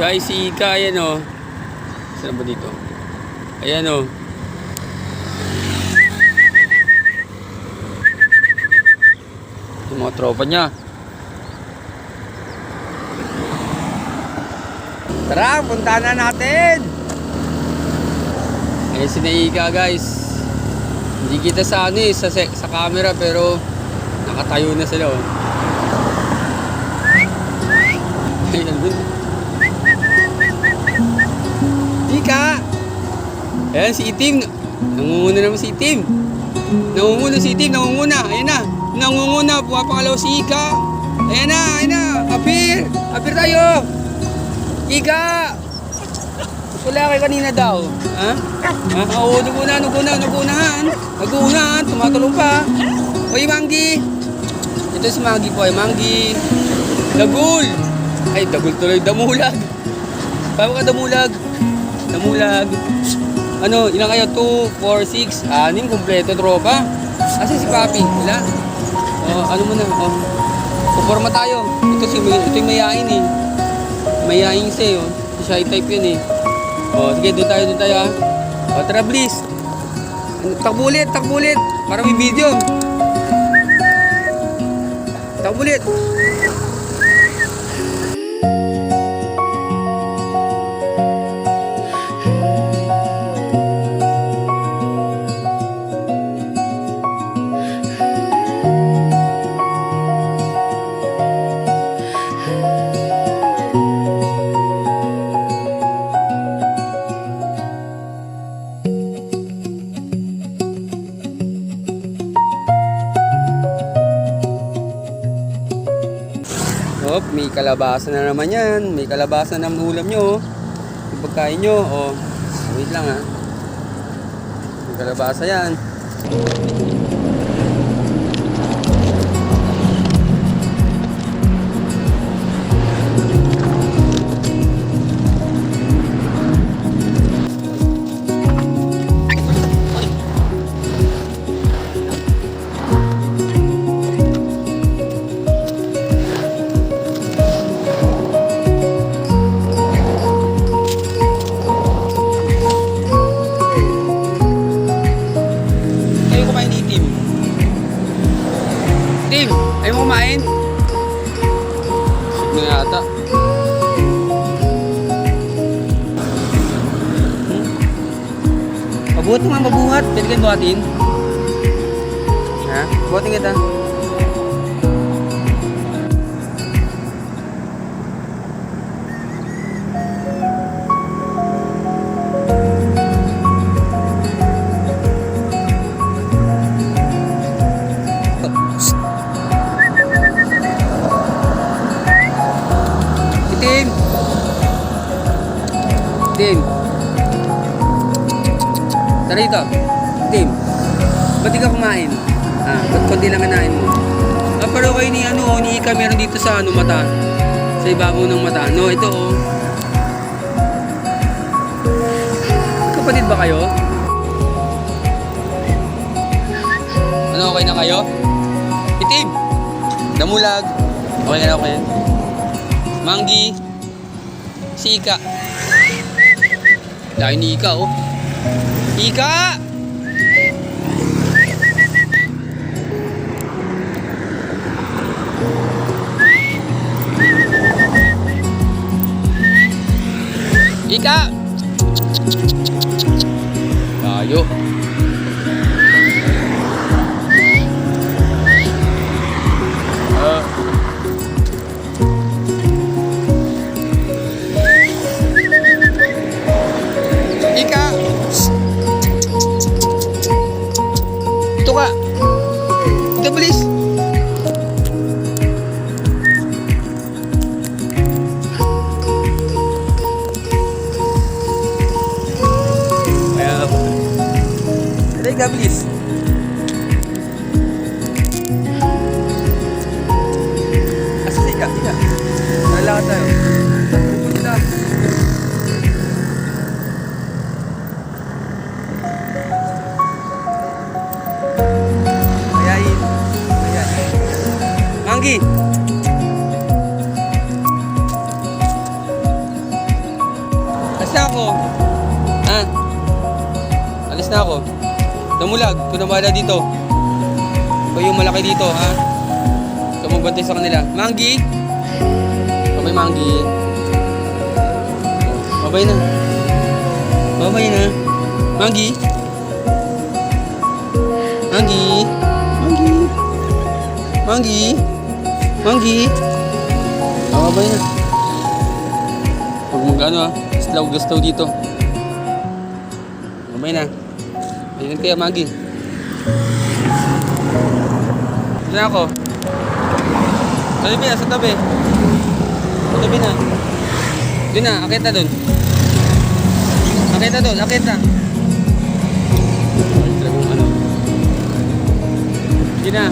Guys, si Ika, ayan o. Saan ba dito? Ayan o. Yung mga tropa niya. Tara, punta na natin! Ayan si Ika, guys. Hindi kita sa ano eh, sa camera, pero nakatayo na sila oh. Ayan dun. Ika! Ayan si Itim. Nangunguna naman si Itim. Nangunguna. Ayan na. Nangunguna. Pumapangalaw si Ika. Ayan na. Apir tayo. Ika! Wala kayo kanina daw. Ha? Oo, nagunahan. Tumatulong pa. Oy, Manggi. Ito si Manggi po. Ay, Manggi. Dagul. Ay, dagul tuloy. Damulag. Paano ka damulag? Ano, ilang kayo? 2, 4, 6, 6, kumpleto tropa. Asa si Papi? Wala? Ano mo na? Puporma tayo. Ito yung mayain eh. Mayain siya eh. Shy type yun eh. Sige, doon tayo ah. Tara, please. Takbo ulit. Para may video. Takbo ulit. May kalabasa na naman yan. May kalabasa na naman ulam nyo. Yung pagkain nyo. Wait lang ha. May kalabasa yan. Ayaw mo kumain? Sip na yata. Mabuhat naman, mabuhat. Pwede kayo buhatin? Ha? Buhatin kita. Tim. Tara dito. Tim. Ba't di ka kumain? Ba't konti lang kanain mo? Pero kayo ni Ika meron dito sa mata. Sa ibabaw ng mata. No, ito oh. Kapatid ba kayo? Ano, okay na kayo? Itim. Damulag. Okay na kayo? Manggi. Si Ika. Dahil ni Ika, oh. Ika! Ika! Tayo. Ito ka. Ito, please. Ayan ka, please. Asa si Ika? Nalakad tayo. Pupunta. Manggi. Alis na ako. Damulag, ito na bala dito. Ikaw yung malaki dito, ha? Ikaw magbantay sa kanila. Manggi! Babay, Manggi. Babay na. Babay na. Manggi! Manggi! Manggi! Manggi! Manggi! Babay na. Huwag mag-ano, ha? Gaslaw dito. Babay na. Ayun kaya, Manggi. Doon na ako. Sa tabi na, sa tabi. Sa tabi na. Doon na, akit na doon. Akit na doon, akit na. Ay, talagang ano. Sige na.